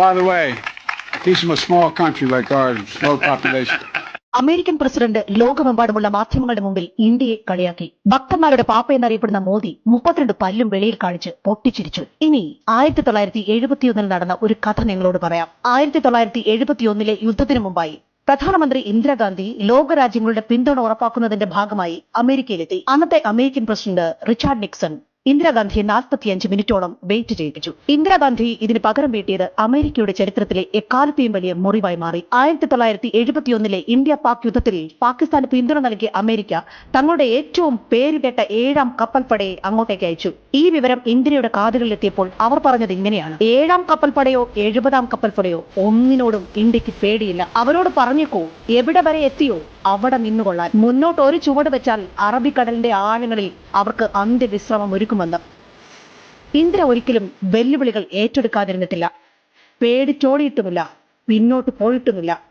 By the way, he's from a small country like ours, low population. American president ലോകമെമ്പാടുമുള്ള മാധ്യമങ്ങളുടെ മുമ്പിൽ ഇന്ത്യയെ കളിയാക്കി. ഭക്തന്മാരുടെ പാപ്പ എന്നറിയപ്പെടുന്ന മോദി 32 പല്ലും വെളിയിൽ കാണിച്ച് പൊട്ടിച്ചിരിച്ചു. ഇനി 1971 നടന്ന ഒരു കഥ നിങ്ങളോട് പറയാം. 1971 യുദ്ധത്തിനു മുമ്പായി പ്രധാനമന്ത്രി ഇന്ദിരാഗാന്ധി ലോകരാജ്യങ്ങളുടെ പിന്തുണ ഉറപ്പാക്കുന്നതിന്റെ ഭാഗമായി അമേരിക്കയിലെത്തി. അന്നത്തെ അമേരിക്കൻ പ്രസിഡന്റ് റിച്ചാർഡ് നിക്സൺ ഇന്ദിരാഗാന്ധിയെ 45 മിനിറ്റോളം വെയിറ്റ് ചെയ്യിപ്പിച്ചു. ഇന്ദിരാഗാന്ധി ഇതിന് പകരം വീട്ടിയത് അമേരിക്കയുടെ ചരിത്രത്തിലെ എക്കാലത്തെയും വലിയ മുറിവായി മാറി. 1971 ഇന്ത്യ പാക് യുദ്ധത്തിൽ പാകിസ്ഥാന് പിന്തുണ നൽകിയ അമേരിക്ക തങ്ങളുടെ ഏറ്റവും പേരുകേട്ട 7ാം കപ്പൽപ്പടയെ അങ്ങോട്ടേക്ക് അയച്ചു. ഈ വിവരം ഇന്ത്യയുടെ കാതുകളിലെത്തിയപ്പോൾ അവർ പറഞ്ഞത് ഇങ്ങനെയാണ്: 7ാം കപ്പൽപ്പടയോ 70ാം കപ്പൽപ്പടയോ ഒന്നിനോടും ഇന്ത്യക്ക് പേടിയില്ല. അവരോട് പറഞ്ഞേക്കോ, എവിടെ വരെ എത്തിയോ അവിടെ നിന്നുകൊള്ളാൻ. മുന്നോട്ട് ഒരു ചുവട് വെച്ചാൽ അറബിക്കടലിന്റെ ആഴങ്ങളിൽ അവർക്ക് അന്ത്യവിശ്രമം ഒരുക്കുമെന്ന്. ഇന്ദിര ഒരിക്കലും വെല്ലുവിളികൾ ഏറ്റെടുക്കാതിരുന്നിട്ടില്ല, പേടിച്ചോടിയിട്ടുമില്ല, പിന്നോട്ട് പോയിട്ടുമില്ല.